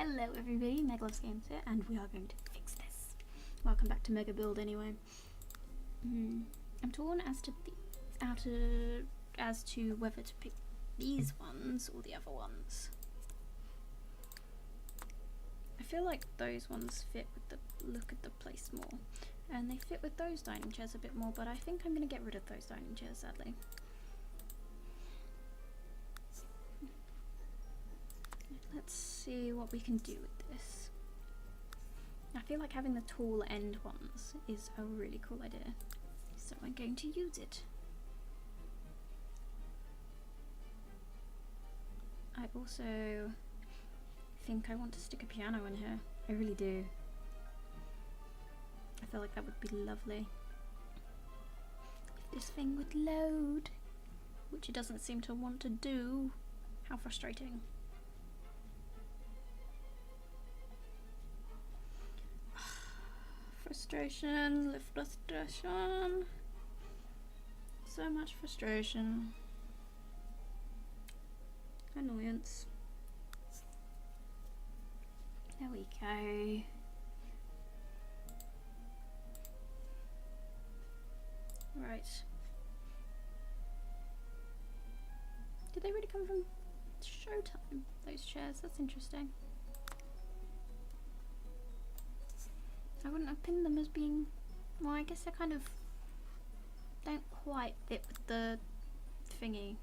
Hello everybody, Megabuild Games here, and we are going to fix this. Welcome back to Megabuild anyway. I'm torn as to whether to pick these ones or the other ones. I feel like those ones fit with the look of the place more, and they fit with those dining chairs a bit more, but I think I'm going to get rid of those dining chairs, sadly. Let's see what we can do with this. I feel like having the tall end ones is a really cool idea, so I'm going to use it. I also think I want to stick a piano in here. I really do. I feel like that would be lovely. If this thing would load, which it doesn't seem to want to do. How frustrating. Frustration, live frustration. So much frustration. Annoyance. There we go. Right. Did they really come from Showtime, those chairs? That's interesting. I wouldn't have pinned them as being... Well, I guess they kind of don't quite fit with the thingy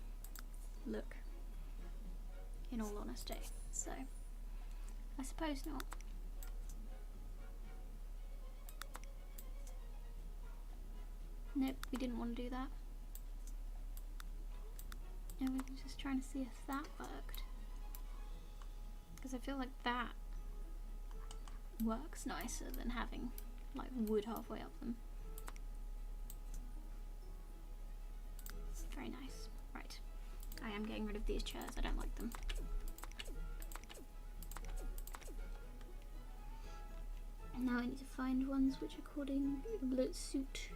look, in all honesty. So, I suppose not. Nope, we didn't want to do that. And we were just trying to see if that worked. Because I feel like that works nicer than having like wood halfway up them. Very nice. Right. I am getting rid of these chairs, I don't like them. And now I need to find ones which according will suit.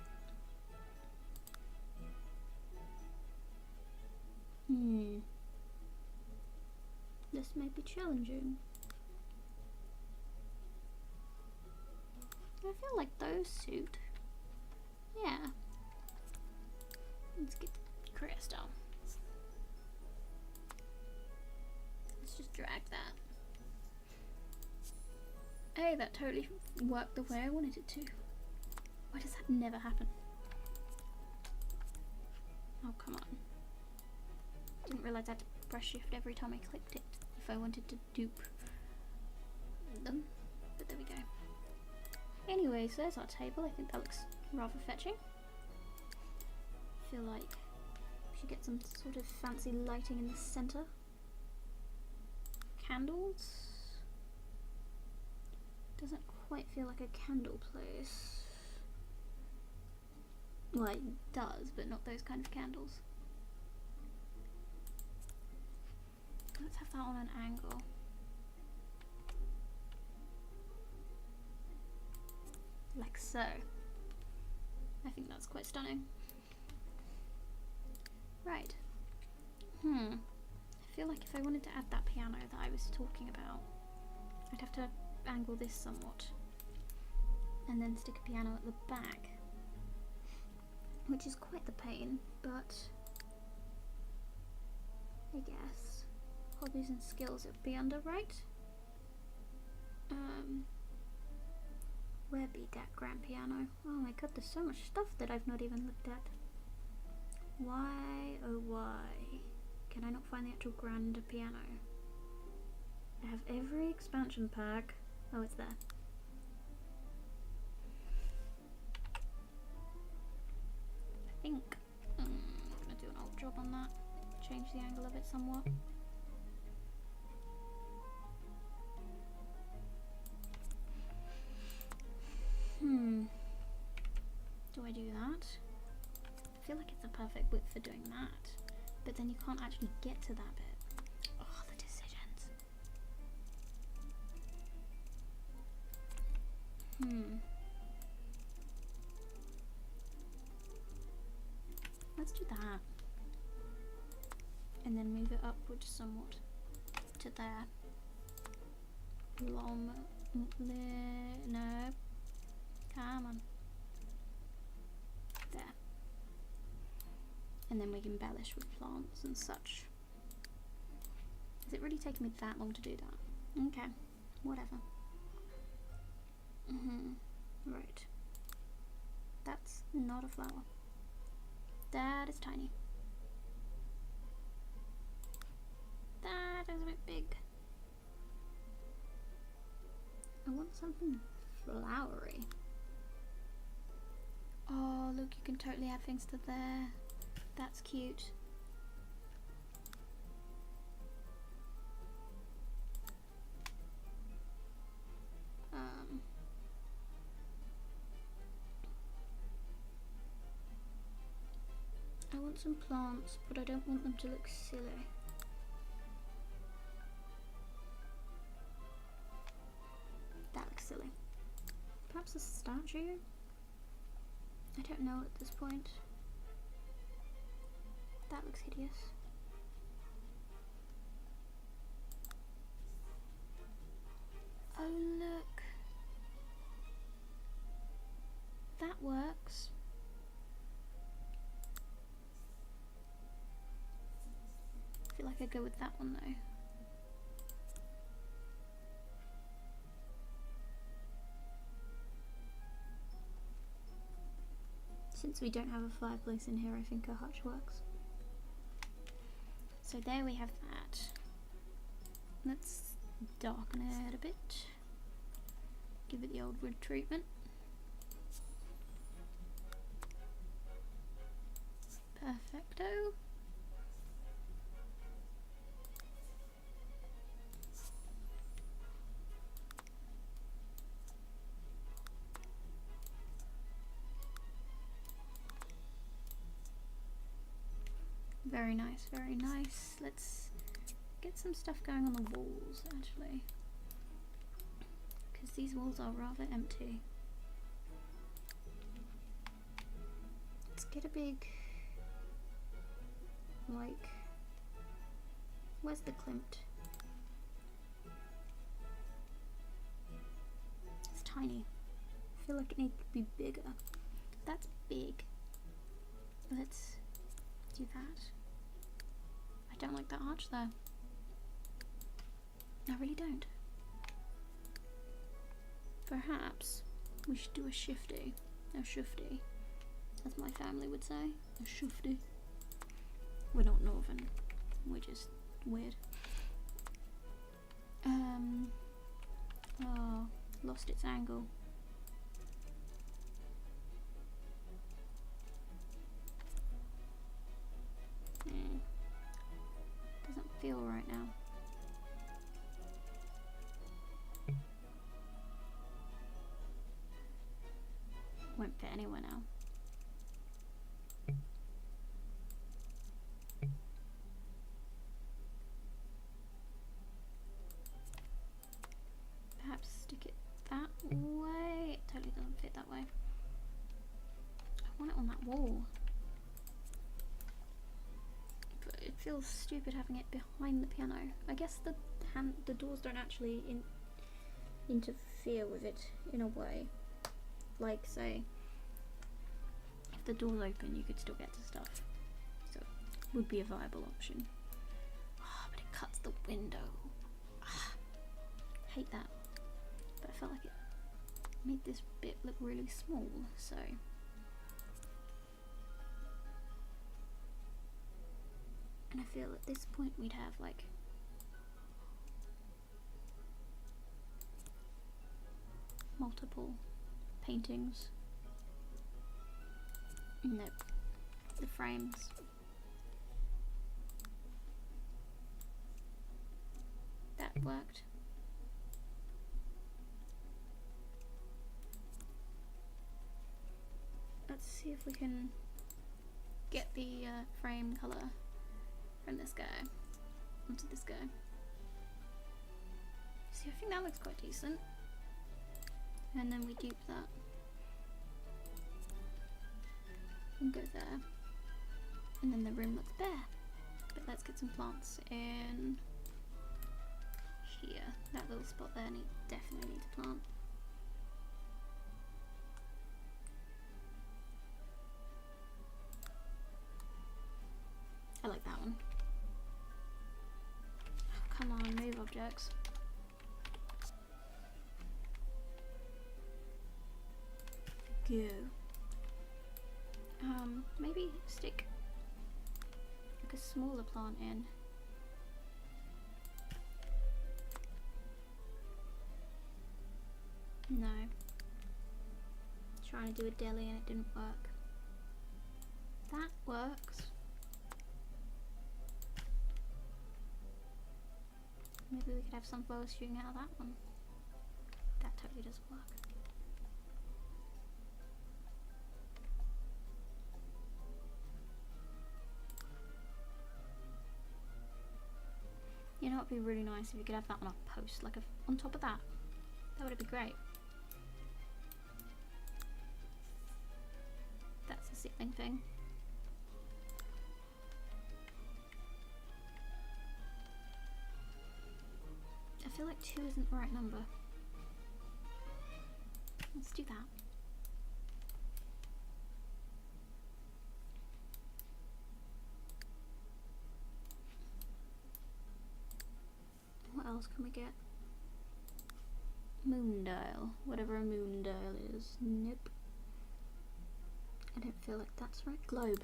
This may be challenging. I feel like those suit. Yeah. Let's get the crystal. Let's just drag that. Hey, that totally worked the way I wanted it to. Why does that never happen? Oh, come on. Didn't realise I had to press shift every time I clicked it if I wanted to dupe them. But there we go. Anyways, there's our table. I think that looks rather fetching. I feel like we should get some sort of fancy lighting in the centre. Candles? Doesn't quite feel like a candle place. Well, it does, but not those kind of candles. Let's have that on an angle. Like so. I think that's quite stunning. Right. I feel like if I wanted to add that piano that I was talking about, I'd have to angle this somewhat. And then stick a piano at the back. Which is quite the pain, but I guess. Hobbies and skills it would be under, right? Where be that grand piano? Oh my god, there's so much stuff that I've not even looked at. Why, oh why, can I not find the actual grand piano? I have every expansion pack. Oh, it's there. I think I'm gonna do an old job on that. Change the angle of it somewhat. Do I do that? I feel like it's a perfect width for doing that, but then you can't actually get to that bit. Oh, the decisions. Let's do that. And then move it upwards somewhat to there. Lom. No. Come on. There. And then we can embellish with plants and such. Is it really taking me that long to do that? Okay. Whatever. Right. That's not a flower. That is tiny. That is a bit big. I want something flowery. Oh, look, you can totally add things to there. That's cute. I want some plants, but I don't want them to look silly. That looks silly. Perhaps a statue? I don't know at this point. That looks hideous. Oh look. That works. I feel like I'd go with that one though. Since we don't have a fireplace in here, I think a hutch works. So there we have that. Let's darken it a bit. Give it the old wood treatment. Perfecto. Very nice, very nice. Let's get some stuff going on the walls, actually. Because these walls are rather empty. Let's get a big, like, where's the Klimt? It's tiny. I feel like it needs to be bigger. That's big. Let's do that. I don't like that arch there. I really don't. Perhaps we should do a shifty. A shifty, as my family would say. A shifty. We're not northern. We're just weird. Oh, lost its angle. Doesn't feel right now. Won't fit anywhere now. Perhaps stick it that way. It totally doesn't fit that way. I want it on that wall. But it feels stupid having it behind the piano. I guess the doors don't actually interfere with it in a way. Like, say, if the door's open, you could still get to stuff. So, it would be a viable option. Oh, but it cuts the window. Hate that. But I felt like it made this bit look really small, so. And I feel at this point we'd have, like, multiple paintings. Nope. The frames. That worked. Let's see if we can get the frame colour from this guy onto this guy. See, I think that looks quite decent. And then we dupe that. And go there. And then the room looks bare. But let's get some plants in here. That little spot there definitely needs a plant. I like that one. Oh, come on, move objects. Go. Maybe stick like a smaller plant in. No. Trying to do a deli and it didn't work. That works. Maybe we could have sunflowers shooting out of that one. That totally doesn't work. You know, it'd be really nice if you could have that on a post, like on top of that. That would be great. That's a ceiling thing. I feel like 2 isn't the right number. Let's do that. What else can we get? Moon dial. Whatever a moon dial is. Nope. I don't feel like that's right. Globe.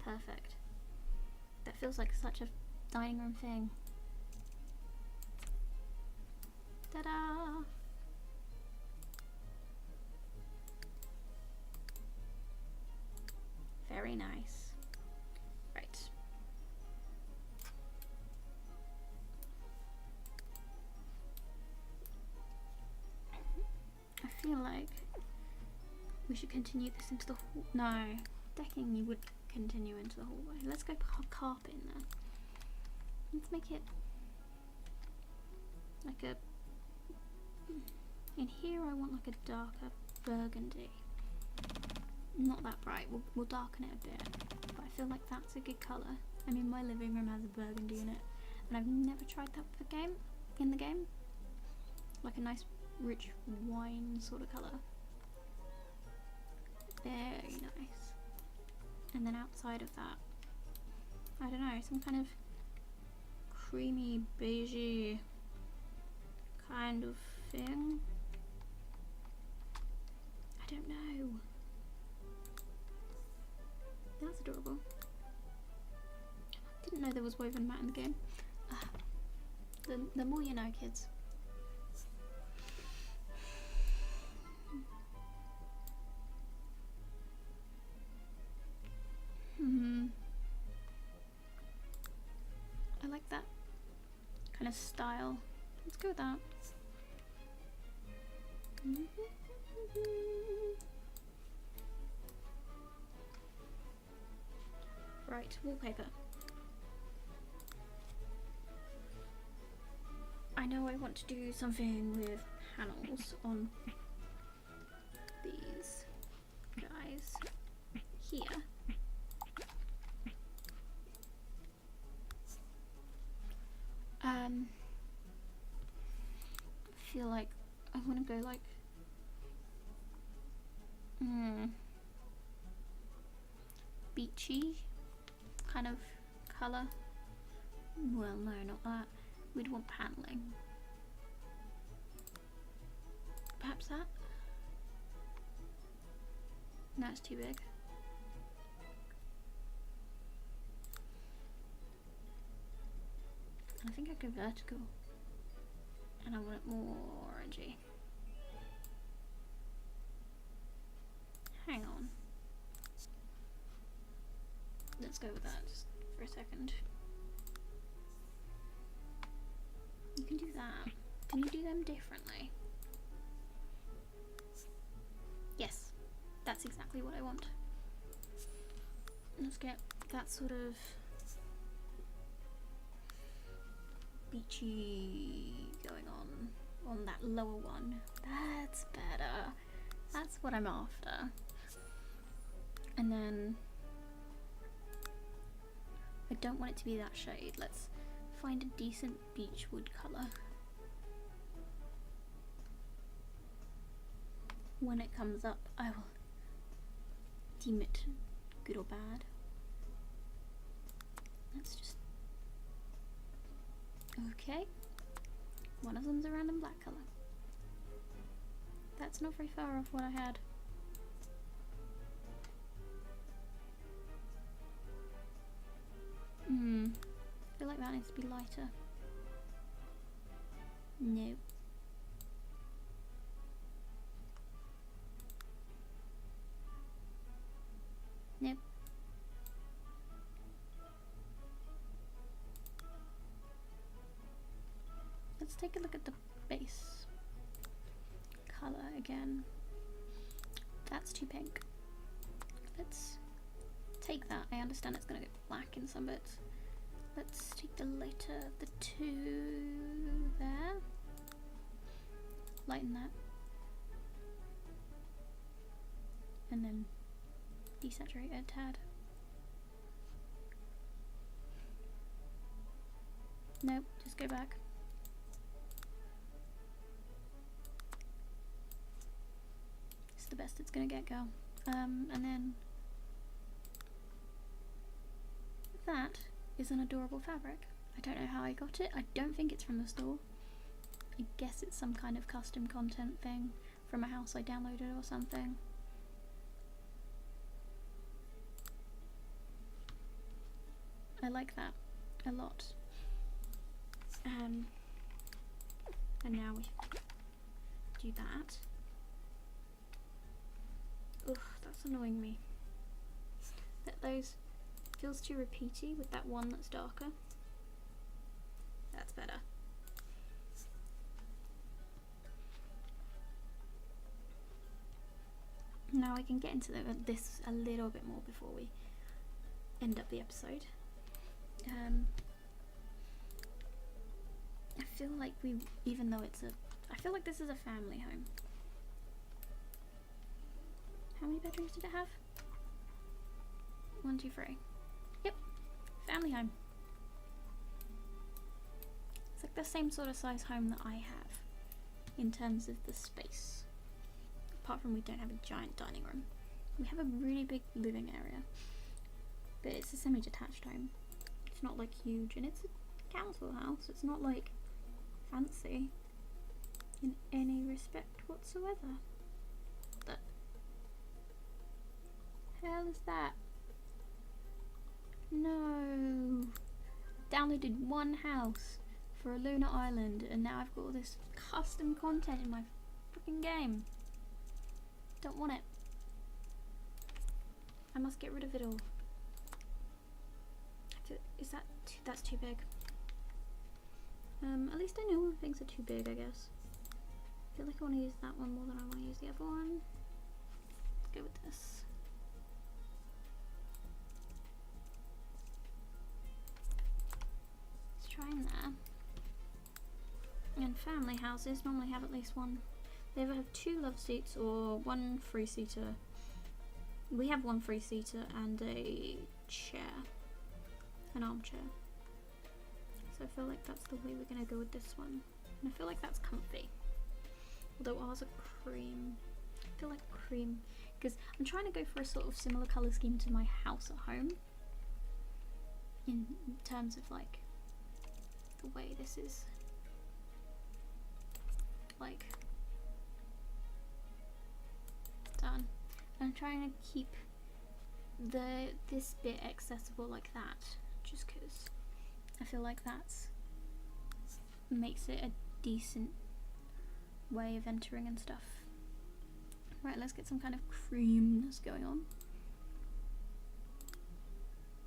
Perfect. That feels like such a dining room thing. Ta-da! Very nice. Right. I feel like we should continue this into the hall. No, decking you would continue into the hallway. Let's go carpet in there. Let's make it like a... In here I want like a darker burgundy. Not that bright, we'll darken it a bit. But I feel like that's a good colour. I mean, my living room has a burgundy in it. And I've never tried that in the game. Like a nice rich wine sort of colour. Very nice. And then outside of that, I don't know, some kind of creamy beigey kind of thing. I don't know. That's adorable. Didn't know there was woven mat in the game. The more you know, kids. I like that kind of style. Let's go with that. Right, wallpaper. I know I want to do something with panels on these guys here. I feel like I want to go like beachy kind of colour. Well, no, not that. We'd want paneling. Perhaps that? No, it's too big. I think I go vertical. And I want it more orangey. Hang on. Let's go with that just for a second. You can do that. Can you do them differently? Yes, that's exactly what I want. Let's get that sort of beachy going on that lower one. That's better. That's what I'm after. And then I don't want it to be that shade. Let's find a decent beech wood colour. When it comes up, I will deem it good or bad. Let's just... Okay. One of them's a random black colour. That's not very far off what I had. I feel like that needs to be lighter. No. Nope. Let's take a look at the base colour again. That's too pink. Let's take that. I understand it's going to get black in some bits. Let's take the lighter of the two there. Lighten that. And then desaturate it a tad. Nope, just go back. It's the best it's gonna get, girl. And then that is an adorable fabric. I don't know how I got it. I don't think it's from the store. I guess it's some kind of custom content thing from a house I downloaded or something. I like that a lot. And now we do that. Ugh, that's annoying me. That those feels too repeaty with that one that's darker. That's better. Now we can get into this a little bit more before we end up the episode. I feel like even though I feel like this is a family home. How many bedrooms did it have? 1, 2, 3. Yep, family home. It's like the same sort of size home that I have in terms of the space. Apart from we don't have a giant dining room. We have a really big living area, but it's a semi-detached home. It's not like huge, and it's a council house. It's not like fancy in any respect whatsoever. The hell is that? No. Downloaded one house for Aluna Island, and now I've got all this custom content in my freaking game. Don't want it. I must get rid of it all. Is that that's too big? At least I know when things are too big, I guess. I feel like I want to use that one more than I want to use the other one. Let's go with this. Let's try in there. And family houses normally have at least one. They either have 2 love seats or 1 free-seater. We have 1 free-seater and a chair. An armchair. So I feel like that's the way we're going to go with this one. And I feel like that's comfy. Although ours are cream. I feel like cream. Because I'm trying to go for a sort of similar colour scheme to my house at home. In terms of like the way this is like done. And I'm trying to keep this bit accessible like that, just because I feel like that's makes it a decent way of entering and stuff. Right, let's get some kind of creamness going on.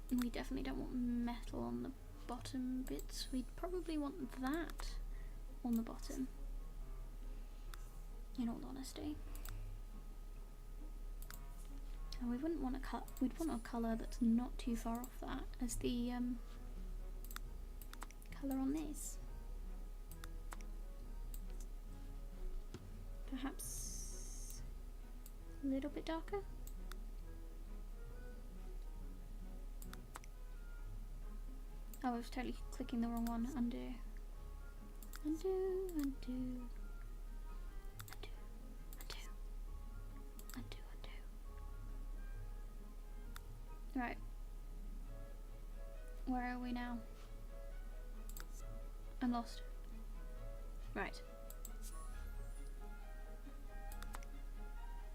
And we definitely don't want metal on the bottom bits. We'd probably want that on the bottom, in all honesty. And we wouldn't want to cut. We'd want a colour that's not too far off that as the colour on this. Perhaps a little bit darker. Oh, I was totally clicking the wrong one. Undo. Undo, undo. Undo, undo. Undo, undo. Right. Where are we now? I'm lost. Right.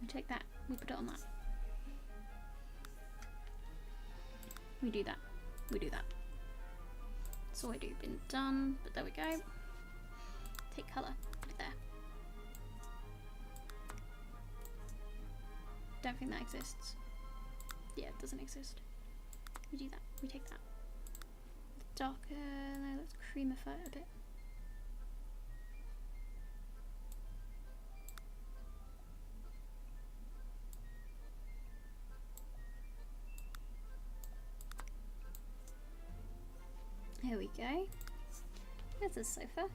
We take that. We put it on that. We do that. We do that. It's already been done, but there we go. Take colour. Put it there. Don't think that exists. Yeah, it doesn't exist. We do that. We take that. Darker. No, let's creamify it a bit. There we go. There's a sofa.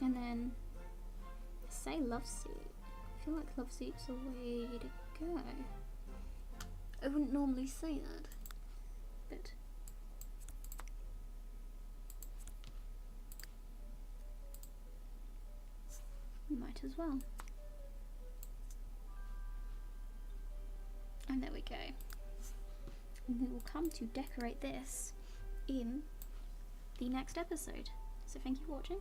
And then say love seat. I feel like love seat's the way to go. I wouldn't normally say that, but we might as well. And there we go. And we will come to decorate this in the next episode. So thank you for watching.